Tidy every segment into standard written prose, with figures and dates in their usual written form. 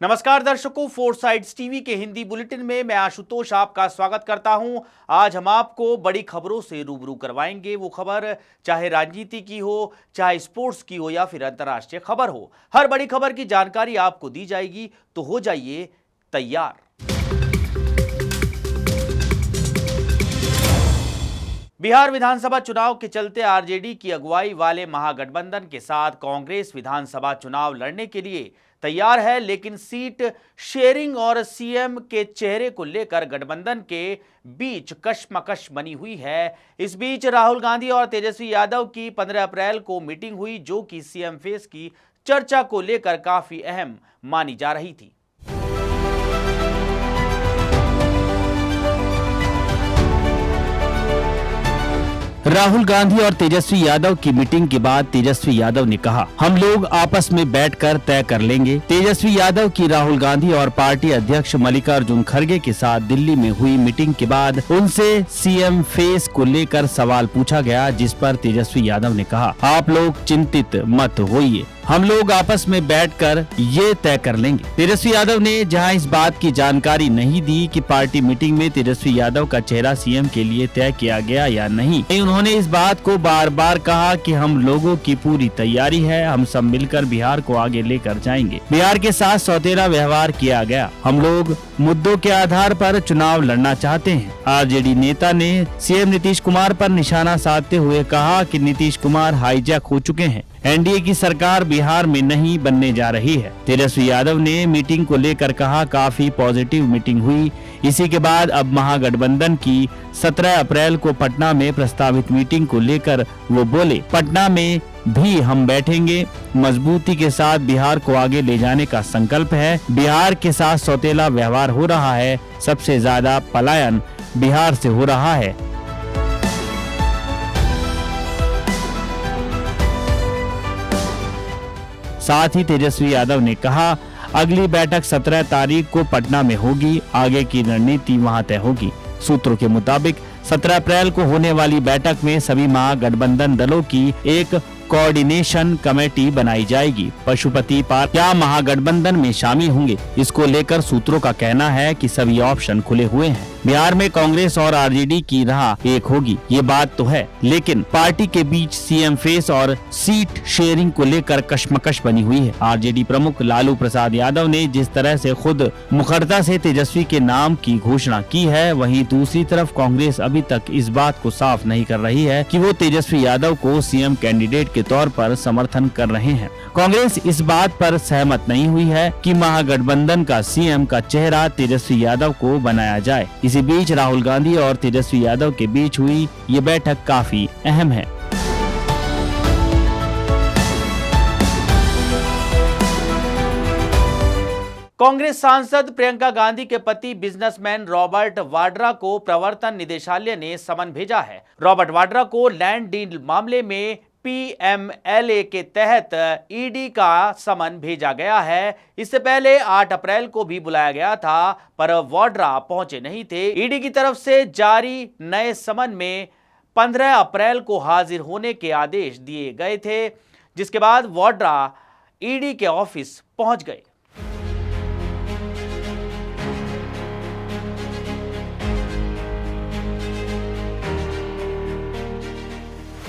नमस्कार दर्शकों, four sides TV के हिंदी बुलेटिन में मैं आशुतोष आपका स्वागत करता हूं। आज हम आपको बड़ी खबरों से रूबरू करवाएंगे। वो खबर चाहे राजनीति की हो, चाहे स्पोर्ट्स की हो या फिर अंतर्राष्ट्रीय खबर हो, हर बड़ी खबर की जानकारी आपको दी जाएगी। तो हो जाइए तैयार। बिहार विधानसभा चुनाव के चलते आरजेडी की अगुवाई वाले महागठबंधन के साथ कांग्रेस विधानसभा चुनाव लड़ने के लिए तैयार है, लेकिन सीट शेयरिंग और सीएम के चेहरे को लेकर गठबंधन के बीच कशमकश बनी हुई है। इस बीच राहुल गांधी और तेजस्वी यादव की 15 अप्रैल को मीटिंग हुई, जो कि सीएम फेस की चर्चा को लेकर काफी अहम मानी जा रही थी। राहुल गांधी और तेजस्वी यादव की मीटिंग के बाद तेजस्वी यादव ने कहा, हम लोग आपस में बैठकर तय कर लेंगे। तेजस्वी यादव की राहुल गांधी और पार्टी अध्यक्ष मल्लिकार्जुन खड़गे के साथ दिल्ली में हुई मीटिंग के बाद उनसे सीएम फेस को लेकर सवाल पूछा गया, जिस पर तेजस्वी यादव ने कहा, आप लोग चिंतित मत होइए, हम लोग आपस में बैठकर ये तय कर लेंगे। तेजस्वी यादव ने जहां इस बात की जानकारी नहीं दी कि पार्टी मीटिंग में तेजस्वी यादव का चेहरा सीएम के लिए तय किया गया या नहीं, उन्होंने इस बात को बार बार कहा कि हम लोगों की पूरी तैयारी है, हम सब मिलकर बिहार को आगे लेकर जाएंगे। बिहार के साथ सौतेला व्यवहार किया गया, हम लोग मुद्दों के आधार पर चुनाव लड़ना चाहते हैं। आरजेडी नेता ने सीएम नीतीश कुमार पर निशाना साधते हुए कहा कि नीतीश कुमार हाईजैक हो चुके हैं, एनडीए की सरकार बिहार में नहीं बनने जा रही है। तेजस्वी यादव ने मीटिंग को लेकर कहा, काफी पॉजिटिव मीटिंग हुई। इसी के बाद अब महागठबंधन की 17 अप्रैल को पटना में प्रस्तावित मीटिंग को लेकर वो बोले, पटना में भी हम बैठेंगे, मजबूती के साथ बिहार को आगे ले जाने का संकल्प है। बिहार के साथ सौतेला व्यवहार हो रहा है, सबसे ज्यादा पलायन बिहार से हो रहा है। साथ ही तेजस्वी यादव ने कहा, अगली बैठक 17 तारीख को पटना में होगी, आगे की रणनीति वहां तय होगी। सूत्रों के मुताबिक 17 अप्रैल को होने वाली बैठक में सभी महागठबंधन दलों की एक कोऑर्डिनेशन कमेटी बनाई जाएगी। पशुपति पार्क क्या महागठबंधन में शामिल होंगे, इसको लेकर सूत्रों का कहना है कि सभी ऑप्शन खुले हुए हैं। बिहार में कांग्रेस और आरजेडी की राह एक होगी, ये बात तो है, लेकिन पार्टी के बीच सीएम फेस और सीट शेयरिंग को लेकर कशमकश बनी हुई है। आरजेडी प्रमुख लालू प्रसाद यादव ने जिस तरह से खुद मुखरता से तेजस्वी के नाम की घोषणा की है, वहीं दूसरी तरफ कांग्रेस अभी तक इस बात को साफ नहीं कर रही है कि वो तेजस्वी यादव को सीएम कैंडिडेट के तौर पर समर्थन कर रहे हैं। कांग्रेस इस बात पर सहमत नहीं हुई है कि महागठबंधन का सीएम का चेहरा तेजस्वी यादव को बनाया जाए। इसी बीच राहुल गांधी और तेजस्वी यादव के बीच हुई ये बैठक काफी अहम है। कांग्रेस सांसद प्रियंका गांधी के पति बिजनेसमैन रॉबर्ट वाड्रा को प्रवर्तन निदेशालय ने समन भेजा है। रॉबर्ट वाड्रा को लैंड डील मामले में पीएमएलए के तहत ईडी का समन भेजा गया है। इससे पहले 8 अप्रैल को भी बुलाया गया था, पर वाड्रा पहुंचे नहीं थे। ईडी की तरफ से जारी नए समन में 15 अप्रैल को हाजिर होने के आदेश दिए गए थे, जिसके बाद वाड्रा ईडी के ऑफिस पहुंच गए।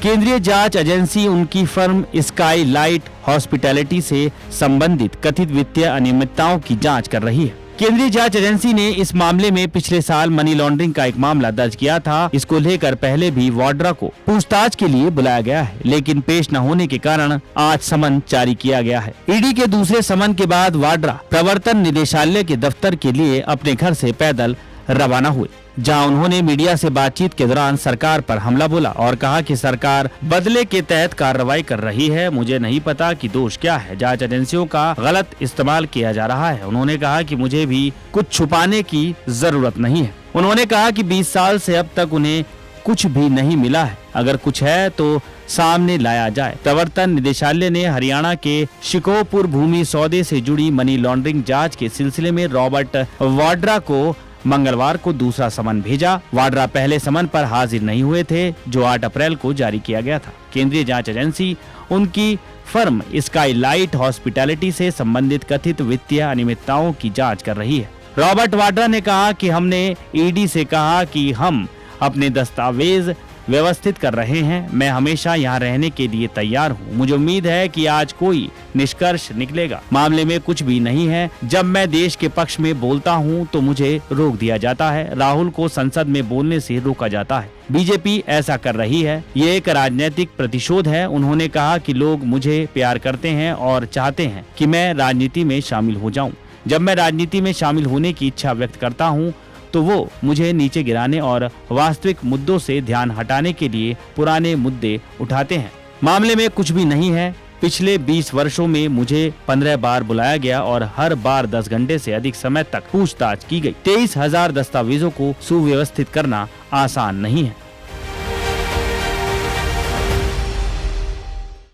केंद्रीय जांच एजेंसी उनकी फर्म स्काई लाइट हॉस्पिटैलिटी से संबंधित कथित वित्तीय अनियमितताओं की जांच कर रही है। केंद्रीय जांच एजेंसी ने इस मामले में पिछले साल मनी लॉन्ड्रिंग का एक मामला दर्ज किया था। इसको लेकर पहले भी वाड्रा को पूछताछ के लिए बुलाया गया है, लेकिन पेश न होने के कारण आज समन जारी किया गया है। ईडी के दूसरे समन के बाद वाड्रा प्रवर्तन निदेशालय के दफ्तर के लिए अपने घर से पैदल रवाना हुए, जहां उन्होंने मीडिया से बातचीत के दौरान सरकार पर हमला बोला और कहा कि सरकार बदले के तहत कार्रवाई कर रही है, मुझे नहीं पता कि दोष क्या है, जांच एजेंसियों का गलत इस्तेमाल किया जा रहा है। उन्होंने कहा कि मुझे भी कुछ छुपाने की जरूरत नहीं है। उन्होंने कहा कि 20 साल से अब तक उन्हें कुछ भी नहीं मिला है, अगर कुछ है तो सामने लाया जाए। प्रवर्तन निदेशालय ने हरियाणा के शिकोपुर भूमि सौदे से जुड़ी मनी लॉन्ड्रिंग जांच के सिलसिले में रॉबर्ट वाड्रा को मंगलवार को दूसरा समन भेजा। वाड्रा पहले समन पर हाजिर नहीं हुए थे, जो 8 अप्रैल को जारी किया गया था। केंद्रीय जांच एजेंसी उनकी फर्म स्काईलाइट हॉस्पिटैलिटी से संबंधित कथित वित्तीय अनियमितताओं की जांच कर रही है। रॉबर्ट वाड्रा ने कहा कि हमने ईडी से कहा कि हम अपने दस्तावेज व्यवस्थित कर रहे हैं। मैं हमेशा यहाँ रहने के लिए तैयार हूँ। मुझे उम्मीद है कि आज कोई निष्कर्ष निकलेगा। मामले में कुछ भी नहीं है। जब मैं देश के पक्ष में बोलता हूँ तो मुझे रोक दिया जाता है। राहुल को संसद में बोलने से रोका जाता है। बीजेपी ऐसा कर रही है। ये एक राजनीतिक प्रतिशोध है। उन्होंने कहा कि लोग मुझे प्यार करते हैं और चाहते हैं कि मैं राजनीति में शामिल हो जाऊँ। जब मैं राजनीति में शामिल होने की इच्छा व्यक्त करता हूँ तो वो मुझे नीचे गिराने और वास्तविक मुद्दों से ध्यान हटाने के लिए पुराने मुद्दे उठाते हैं। मामले में कुछ भी नहीं है। पिछले 20 वर्षों में मुझे 15 बार बुलाया गया और हर बार 10 घंटे से अधिक समय तक पूछताछ की गई। 23,000 दस्तावेजों को सुव्यवस्थित करना आसान नहीं है।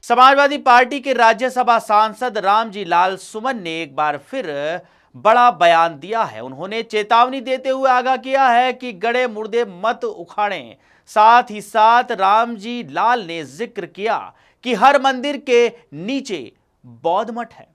समाजवादी पार्टी के राज्यसभा सांसद रामजी लाल सुमन ने एक बार फिर बड़ा बयान दिया है। उन्होंने चेतावनी देते हुए आगाह किया है कि गड़े मुर्दे मत उखाड़ें। साथ ही साथ रामजी लाल ने जिक्र किया कि हर मंदिर के नीचे बौद्ध मठ है।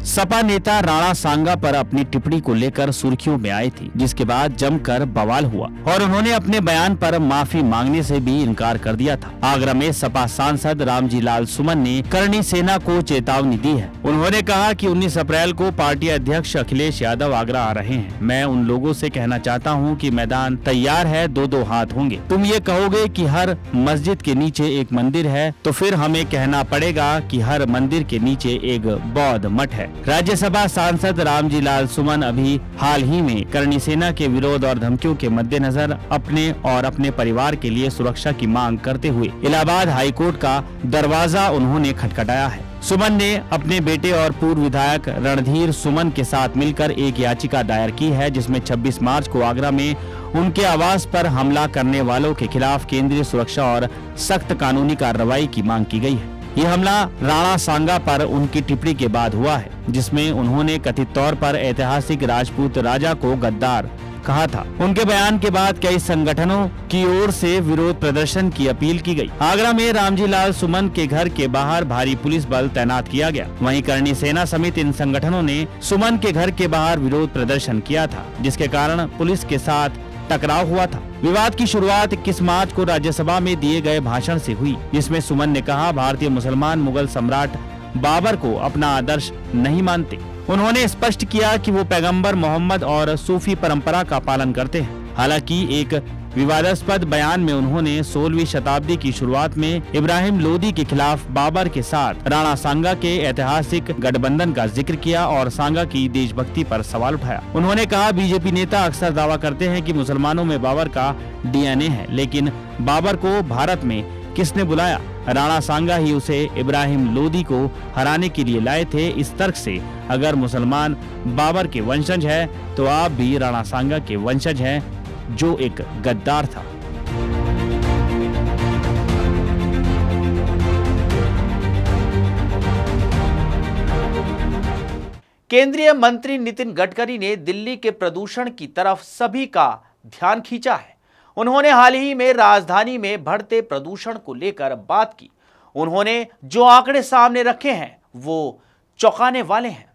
सपा नेता राणा सांगा पर अपनी टिप्पणी को लेकर सुर्खियों में आई थी, जिसके बाद जमकर बवाल हुआ और उन्होंने अपने बयान पर माफी मांगने से भी इनकार कर दिया था। आगरा में सपा सांसद रामजी लाल सुमन ने करणी सेना को चेतावनी दी है। उन्होंने कहा कि 19 अप्रैल को पार्टी अध्यक्ष अखिलेश यादव आगरा आ रहे हैं। मैं उन लोगों से कहना चाहता हूं कि मैदान तैयार है, 2-2 हाथ होंगे। तुम ये कहोगे कि हर मस्जिद के नीचे एक मंदिर है, तो फिर हमें कहना पड़ेगा कि हर मंदिर के नीचे एक बौद्ध मठ है। राज्यसभा सांसद रामजी लाल सुमन अभी हाल ही में करणी सेना के विरोध और धमकियों के मद्देनजर अपने और अपने परिवार के लिए सुरक्षा की मांग करते हुए इलाहाबाद हाईकोर्ट का दरवाजा उन्होंने खटखटाया है। सुमन ने अपने बेटे और पूर्व विधायक रणधीर सुमन के साथ मिलकर एक याचिका दायर की है, जिसमें 26 मार्च को आगरा में उनके आवास पर हमला करने वालों के खिलाफ केंद्रीय सुरक्षा और सख्त कानूनी कार्रवाई की मांग की गई है। ये हमला राणा सांगा पर उनकी टिप्पणी के बाद हुआ है, जिसमें उन्होंने कथित तौर पर ऐतिहासिक राजपूत राजा को गद्दार कहा था। उनके बयान के बाद कई संगठनों की ओर से विरोध प्रदर्शन की अपील की गई। आगरा में रामजी लाल सुमन के घर के बाहर भारी पुलिस बल तैनात किया गया। वहीं करणी सेना समेत इन संगठनों ने सुमन के घर के बाहर विरोध प्रदर्शन किया था, जिसके कारण पुलिस के साथ टकराव हुआ था। विवाद की शुरुआत 21 मार्च को राज्यसभा में दिए गए भाषण से हुई, जिसमें सुमन ने कहा भारतीय मुसलमान मुगल सम्राट बाबर को अपना आदर्श नहीं मानते। उन्होंने स्पष्ट किया कि वो पैगंबर मोहम्मद और सूफी परंपरा का पालन करते हैं। हालांकि एक विवादास्पद बयान में उन्होंने 16वीं शताब्दी की शुरुआत में इब्राहिम लोदी के खिलाफ बाबर के साथ राणा सांगा के ऐतिहासिक गठबंधन का जिक्र किया और सांगा की देशभक्ति पर सवाल उठाया। उन्होंने कहा बीजेपी नेता अक्सर दावा करते हैं कि मुसलमानों में बाबर का डीएनए है, लेकिन बाबर को भारत में किसने बुलाया? राणा सांगा ही उसे इब्राहिम लोदी को हराने के लिए लाए थे। इस तर्क से अगर मुसलमान बाबर के वंशज है तो आप भी राणा सांगा के वंशज हैं, जो एक गद्दार था। केंद्रीय मंत्री नितिन गडकरी ने दिल्ली के प्रदूषण की तरफ सभी का ध्यान खींचा है। उन्होंने हाल ही में राजधानी में बढ़ते प्रदूषण को लेकर बात की। उन्होंने जो आंकड़े सामने रखे हैं वो चौंकाने वाले हैं।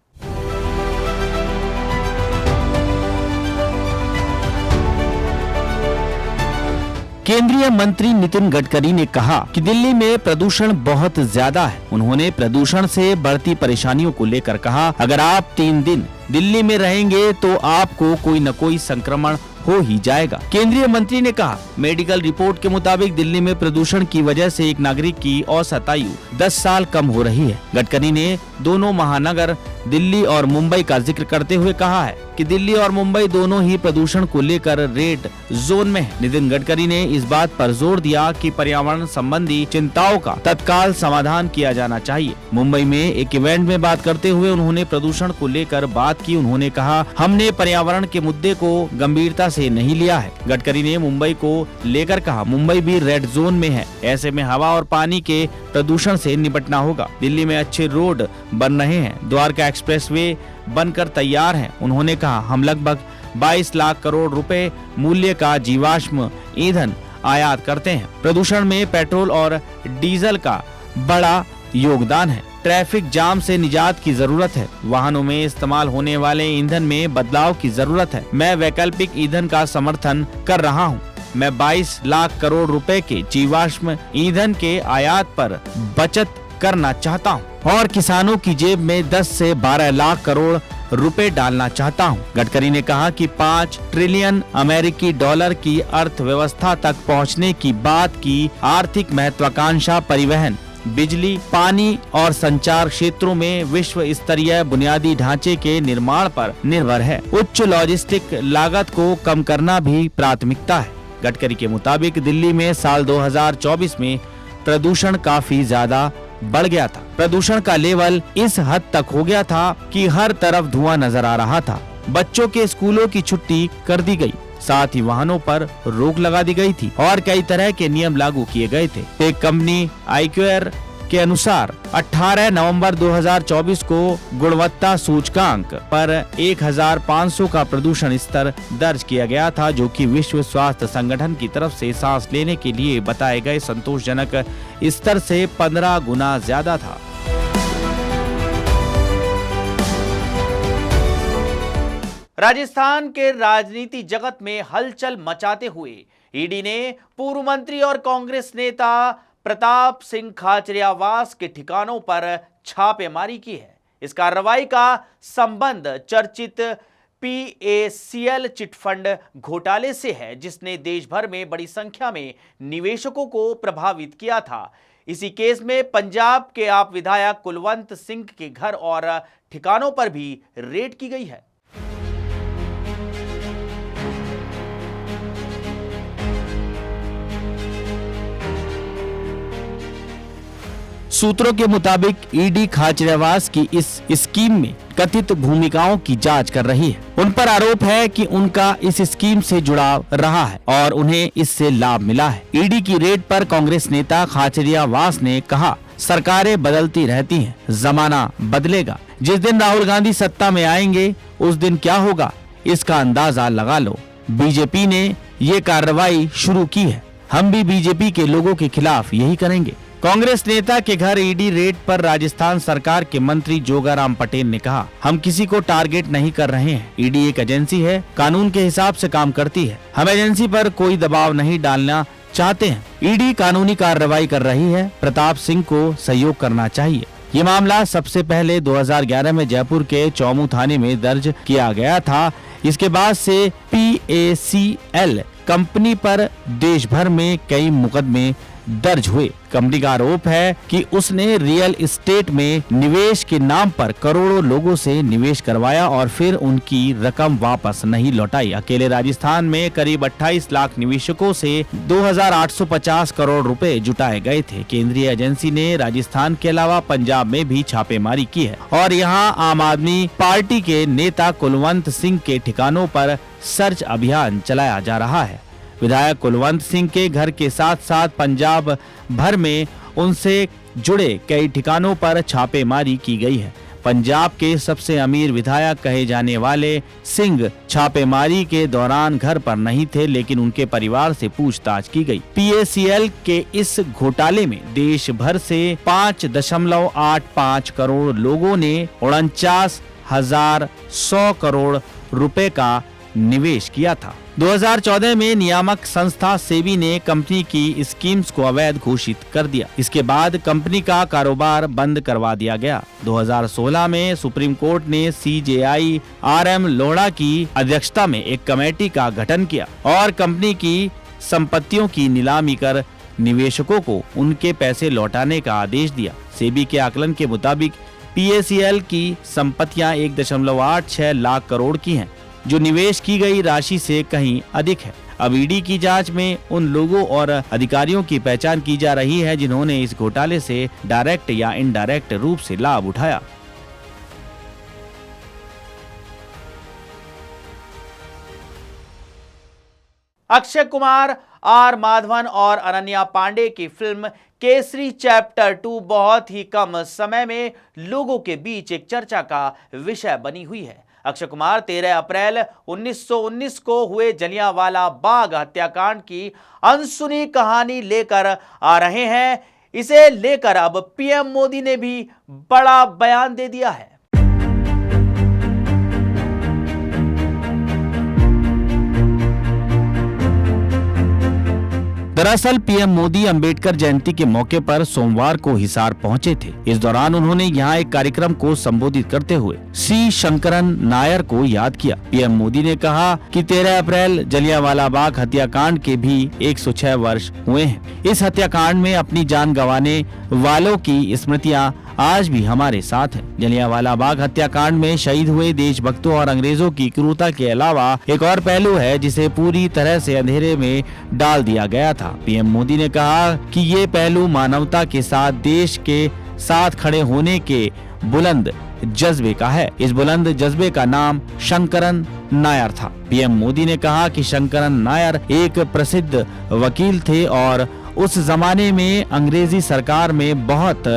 केंद्रीय मंत्री नितिन गडकरी ने कहा कि दिल्ली में प्रदूषण बहुत ज्यादा है। उन्होंने प्रदूषण से बढ़ती परेशानियों को लेकर कहा, अगर आप 3 दिन दिल्ली में रहेंगे तो आपको कोई न कोई संक्रमण हो ही जाएगा। केंद्रीय मंत्री ने कहा, मेडिकल रिपोर्ट के मुताबिक दिल्ली में प्रदूषण की वजह से एक नागरिक की औसत आयु 10 साल कम हो रही है। गडकरी ने दोनों महानगर दिल्ली और मुंबई का जिक्र करते हुए कहा है कि दिल्ली और मुंबई दोनों ही प्रदूषण को लेकर रेड जोन में है। नितिन गडकरी ने इस बात पर जोर दिया कि पर्यावरण संबंधी चिंताओं का तत्काल समाधान किया जाना चाहिए। मुंबई में एक इवेंट में बात करते हुए उन्होंने प्रदूषण को लेकर बात की। उन्होंने कहा, हमने पर्यावरण के मुद्दे को गंभीरता से नहीं लिया है। गडकरी ने मुंबई को लेकर कहा, मुंबई भी रेड जोन में है, ऐसे में हवा और पानी के प्रदूषण से निपटना होगा। दिल्ली में अच्छे रोड बन रहे हैं, द्वारका एक्सप्रेसवे बनकर तैयार हैं। उन्होंने कहा, हम लगभग 22 लाख करोड़ रुपए मूल्य का जीवाश्म ईंधन आयात करते हैं। प्रदूषण में पेट्रोल और डीजल का बड़ा योगदान है। ट्रैफिक जाम से निजात की जरूरत है। वाहनों में इस्तेमाल होने वाले ईंधन में बदलाव की जरूरत है। मैं वैकल्पिक ईंधन का समर्थन कर रहा हूँ। मैं 22 लाख करोड़ रुपए के जीवाश्म ईंधन के आयात पर बचत करना चाहता हूँ और किसानों की जेब में 10 से 12 लाख करोड़ रुपए डालना चाहता हूँ। गडकरी ने कहा कि 5 ट्रिलियन अमेरिकी डॉलर की अर्थव्यवस्था तक पहुँचने की बात की आर्थिक महत्वाकांक्षा परिवहन, बिजली, पानी और संचार क्षेत्रों में विश्व स्तरीय बुनियादी ढांचे के निर्माण पर निर्भर है। उच्च लॉजिस्टिक लागत को कम करना भी प्राथमिकता है। गडकरी के मुताबिक दिल्ली में साल 2024 में प्रदूषण काफी ज्यादा बढ़ गया था। प्रदूषण का लेवल इस हद तक हो गया था कि हर तरफ धुआं नजर आ रहा था। बच्चों के स्कूलों की छुट्टी कर दी गई, साथ ही वाहनों पर रोक लगा दी गई थी और कई तरह के नियम लागू किए गए थे। एक कंपनी आईक्यूआर के अनुसार 18 नवंबर 2024 को गुणवत्ता सूचकांक पर 1500 का प्रदूषण स्तर दर्ज किया गया था, जो कि विश्व स्वास्थ्य संगठन की तरफ से सांस लेने के लिए बताए गए संतोषजनक स्तर से 15 गुना ज्यादा था। राजस्थान के राजनीति जगत में हलचल मचाते हुए ईडी ने पूर्व मंत्री और कांग्रेस नेता प्रताप सिंह खाचरियावास के ठिकानों पर छापेमारी की है। इस कार्रवाई का संबंध चर्चित PACL चिटफंड घोटाले से है, जिसने देश भर में बड़ी संख्या में निवेशकों को प्रभावित किया था। इसी केस में पंजाब के आप विधायक कुलवंत सिंह के घर और ठिकानों पर भी रेड की गई है। सूत्रों के मुताबिक ईडी खाचरियावास की इस स्कीम में कथित भूमिकाओं की जांच कर रही है। उन पर आरोप है कि उनका इस स्कीम से जुड़ाव रहा है और उन्हें इससे लाभ मिला है। ईडी की रेड पर कांग्रेस नेता खाचरियावास ने कहा, सरकारें बदलती रहती हैं, जमाना बदलेगा। जिस दिन राहुल गांधी सत्ता में आएंगे उस दिन क्या होगा इसका अंदाजा लगा लो। बीजेपी ने ये कार्रवाई शुरू की है, हम भी बीजेपी के लोगों के खिलाफ यही करेंगे। कांग्रेस नेता के घर ईडी रेड पर राजस्थान सरकार के मंत्री जोगाराम पटेल ने कहा, हम किसी को टारगेट नहीं कर रहे हैं। ईडी एक एजेंसी है, कानून के हिसाब से काम करती है। हम एजेंसी पर कोई दबाव नहीं डालना चाहते हैं। ईडी कानूनी कार्रवाई कर रही है, प्रताप सिंह को सहयोग करना चाहिए। ये मामला सबसे पहले 2011 में जयपुर के चौमू थाने में दर्ज किया गया था। इसके बाद से PACL कंपनी पर देश भर में कई मुकदमे दर्ज हुए। कंपनी का आरोप है कि उसने रियल एस्टेट में निवेश के नाम पर करोड़ों लोगों से निवेश करवाया और फिर उनकी रकम वापस नहीं लौटाई। अकेले राजस्थान में करीब 28 लाख निवेशकों से 2850 करोड़ रुपए जुटाए गए थे। केंद्रीय एजेंसी ने राजस्थान के अलावा पंजाब में भी छापेमारी की है और यहाँ आम आदमी पार्टी के नेता कुलवंत सिंह के ठिकानों पर सर्च अभियान चलाया जा रहा है। विधायक कुलवंत सिंह के घर के साथ साथ पंजाब भर में उनसे जुड़े कई ठिकानों पर छापेमारी की गई है। पंजाब के सबसे अमीर विधायक कहे जाने वाले सिंह छापेमारी के दौरान घर पर नहीं थे, लेकिन उनके परिवार से पूछताछ की गई। PACL के इस घोटाले में देश भर से 5.85 करोड़ लोगों ने 49,100 करोड़ रुपए का निवेश किया था। 2014 में नियामक संस्था सेबी ने कंपनी की स्कीम्स को अवैध घोषित कर दिया। इसके बाद कंपनी का कारोबार बंद करवा दिया गया। 2016 में सुप्रीम कोर्ट ने CJI RM लोढ़ा की अध्यक्षता में एक कमेटी का गठन किया और कंपनी की संपत्तियों की नीलामी कर निवेशकों को उनके पैसे लौटाने का आदेश दिया। सेबी के आकलन के मुताबिक PACL की संपत्तियां 1.86 लाख करोड़ की हैं, जो निवेश की गई राशि से कहीं अधिक है। अब ईडी की जांच में उन लोगों और अधिकारियों की पहचान की जा रही है जिन्होंने इस घोटाले से डायरेक्ट या इनडायरेक्ट रूप से लाभ उठाया। अक्षय कुमार, आर माधवन और अनन्या पांडे की फिल्म केसरी चैप्टर 2 बहुत ही कम समय में लोगों के बीच एक चर्चा का विषय बनी हुई है। अक्षय कुमार 13 अप्रैल 1919 को हुए जलियांवाला बाग हत्याकांड की अनसुनी कहानी लेकर आ रहे हैं। इसे लेकर अब पीएम मोदी ने भी बड़ा बयान दे दिया है। दरअसल पीएम मोदी अंबेडकर जयंती के मौके पर सोमवार को हिसार पहुंचे थे। इस दौरान उन्होंने यहां एक कार्यक्रम को संबोधित करते हुए सी शंकरन नायर को याद किया। पीएम मोदी ने कहा कि 13 अप्रैल जलियांवाला बाग हत्याकांड के भी 106 वर्ष हुए हैं। इस हत्याकांड में अपनी जान गंवाने वालों की स्मृतियां आज भी हमारे साथ है। जलियांवाला बाग हत्याकांड में शहीद हुए देशभक्तों और अंग्रेजों की क्रूरता के अलावा एक और पहलू है जिसे पूरी तरह से अंधेरे में डाल दिया गया था। पीएम मोदी ने कहा कि ये पहलू मानवता के साथ देश के साथ खड़े होने के बुलंद जज्बे का है। इस बुलंद जज्बे का नाम शंकरन नायर था। पीएम मोदी ने कहा कि शंकरन नायर एक प्रसिद्ध वकील थे और उस जमाने में अंग्रेजी सरकार में बहुत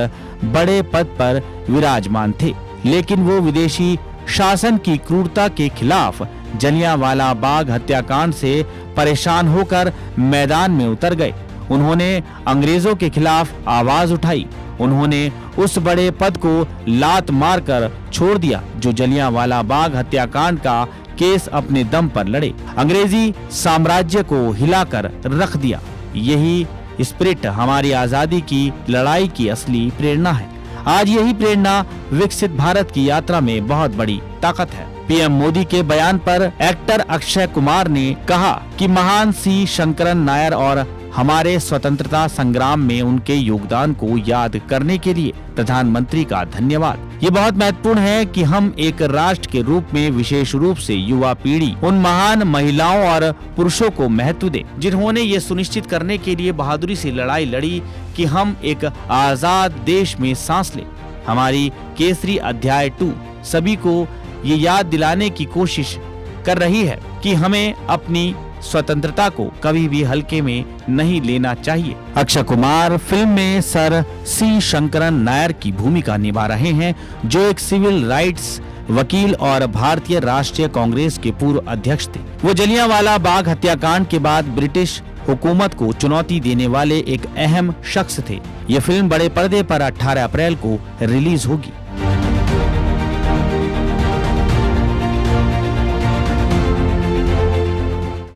बड़े पद पर विराजमान थे, लेकिन वो विदेशी शासन की क्रूरता के खिलाफ जलियांवाला बाग हत्याकांड से परेशान होकर मैदान में उतर गए। उन्होंने अंग्रेजों के खिलाफ आवाज उठाई। उन्होंने उस बड़े पद को लात मारकर छोड़ दिया जो जलियांवाला बाग हत्याकांड का केस अपने दम पर लड़े। अंग्रेजी साम्राज्य को हिलाकर रख दिया। यही स्पिरिट हमारी आजादी की लड़ाई की असली प्रेरणा है। आज यही प्रेरणा विकसित भारत की यात्रा में बहुत बड़ी ताकत है। पीएम मोदी के बयान पर एक्टर अक्षय कुमार ने कहा कि महान सी शंकरन नायर और हमारे स्वतंत्रता संग्राम में उनके योगदान को याद करने के लिए प्रधानमंत्री का धन्यवाद। ये बहुत महत्वपूर्ण है कि हम एक राष्ट्र के रूप में विशेष रूप से युवा पीढ़ी उन महान महिलाओं और पुरुषों को महत्व दें जिन्होंने ये सुनिश्चित करने के लिए बहादुरी से लड़ाई लड़ी कि हम एक आजाद देश में सांस लें। हमारी केसरी अध्याय 2 सभी को ये याद दिलाने की कोशिश कर रही है कि हमें अपनी स्वतंत्रता को कभी भी हल्के में नहीं लेना चाहिए। अक्षय कुमार फिल्म में सर सी शंकरन नायर की भूमिका निभा रहे हैं, जो एक सिविल राइट्स वकील और भारतीय राष्ट्रीय कांग्रेस के पूर्व अध्यक्ष थे। वो जलियांवाला बाग हत्याकांड के बाद ब्रिटिश हुकूमत को चुनौती देने वाले एक अहम शख्स थे। ये फिल्म बड़े पर्दे पर 18 अप्रैल को रिलीज होगी।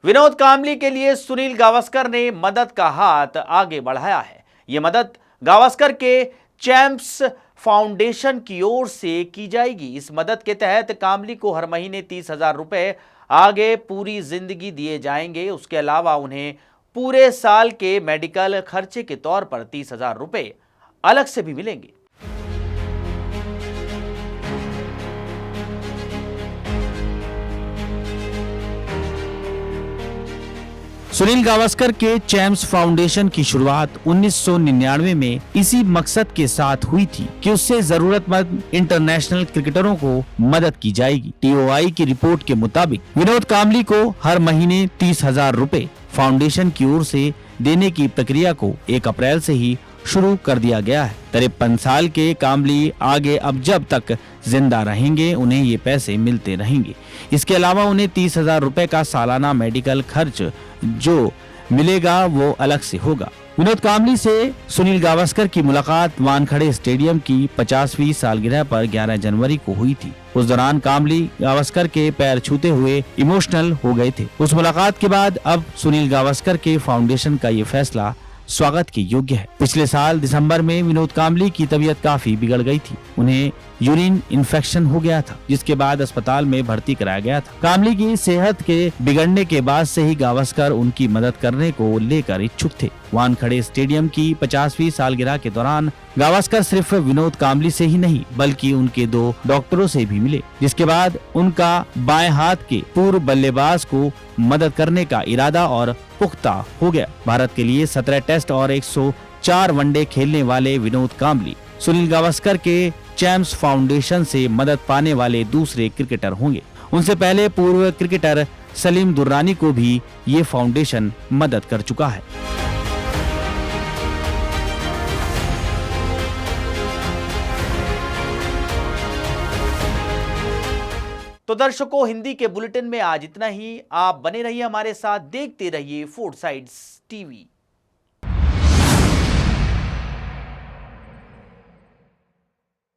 विनोद कांबली के लिए सुनील गावस्कर ने मदद का हाथ आगे बढ़ाया है। ये मदद गावस्कर के चैंप्स फाउंडेशन की ओर से की जाएगी। इस मदद के तहत कांबली को हर महीने 30,000 रुपए आगे पूरी जिंदगी दिए जाएंगे। उसके अलावा उन्हें पूरे साल के मेडिकल खर्चे के तौर पर 30,000 रुपए अलग से भी मिलेंगे। सुनील गावस्कर के चैम्प्स फाउंडेशन की शुरुआत 1999 में इसी मकसद के साथ हुई थी कि उससे जरूरतमंद इंटरनेशनल क्रिकेटरों को मदद की जाएगी। TOI की रिपोर्ट के मुताबिक विनोद कांबली को हर महीने 30,000 रुपए फाउंडेशन की ओर से देने की प्रक्रिया को 1 अप्रैल से ही शुरू कर दिया गया है। 53 साल के कांबली आगे अब जब तक जिंदा रहेंगे उन्हें ये पैसे मिलते रहेंगे। इसके अलावा उन्हें 30,000 रुपए का सालाना मेडिकल खर्च जो मिलेगा वो अलग से होगा। विनोद कांबली से सुनील गावस्कर की मुलाकात वानखेड़े स्टेडियम की 50वीं सालगिरह पर 11 जनवरी को हुई थी। उस दौरान कांबली गावस्कर के पैर छूते हुए इमोशनल हो गए थे। उस मुलाकात के बाद अब सुनील गावस्कर के फाउंडेशन का ये फैसला स्वागत के योग्य है। पिछले साल दिसंबर में विनोद कांबली की तबीयत काफी बिगड़ गई थी। उन्हें यूरिन इन्फेक्शन हो गया था, जिसके बाद अस्पताल में भर्ती कराया गया था। कामली की सेहत के बिगड़ने के बाद से ही गावस्कर उनकी मदद करने को लेकर इच्छुक थे। वानखेड़े स्टेडियम की 50वीं सालगिरह के दौरान गावस्कर सिर्फ विनोद कामली से ही नहीं बल्कि उनके 2 डॉक्टरों से भी मिले, जिसके बाद उनका बाएं हाथ के पूर्व बल्लेबाज को मदद करने का इरादा और पुख्ता हो गया। भारत के लिए 17 टेस्ट और 104 वनडे खेलने वाले विनोद कामली सुनील गावस्कर के चैम्स फाउंडेशन से मदद पाने वाले दूसरे क्रिकेटर होंगे। उनसे पहले पूर्व क्रिकेटर सलीम दुर्रानी को भी ये फाउंडेशन मदद कर चुका है। तो दर्शकों, हिंदी के बुलेटिन में आज इतना ही। आप बने रहिए हमारे साथ, देखते रहिए 4 साइड्स टीवी।